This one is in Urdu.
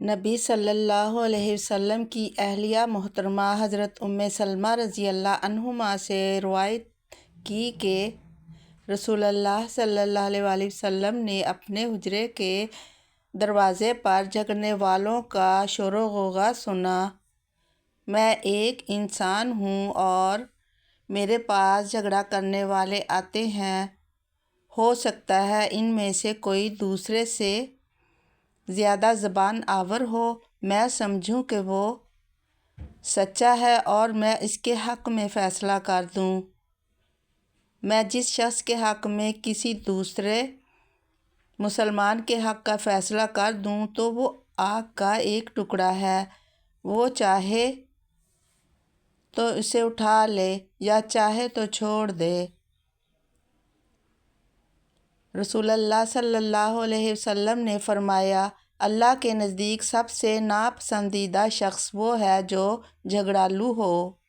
نبی صلی اللہ علیہ وسلم کی اہلیہ محترمہ حضرت سلمہ رضی اللہ عنہما سے روایت کی کہ رسول اللہ صلی اللہ علیہ وآلہ وسلم نے اپنے حجرے کے دروازے پر جھگڑنے والوں کا شور و غوغا سنا۔ میں ایک انسان ہوں اور میرے پاس جھگڑا کرنے والے آتے ہیں۔ ہو سکتا ہے ان میں سے کوئی دوسرے سے زیادہ زبان آور ہو، میں سمجھوں کہ وہ سچا ہے اور میں اس کے حق میں فیصلہ کر دوں۔ میں جس شخص کے حق میں کسی دوسرے مسلمان کے حق کا فیصلہ کر دوں تو وہ آگ کا ایک ٹکڑا ہے، وہ چاہے تو اسے اٹھا لے یا چاہے تو چھوڑ دے۔ رسول اللہ صلی اللہ علیہ وسلم نے فرمایا، اللہ کے نزدیک سب سے ناپسندیدہ شخص وہ ہے جو جھگڑالو ہو۔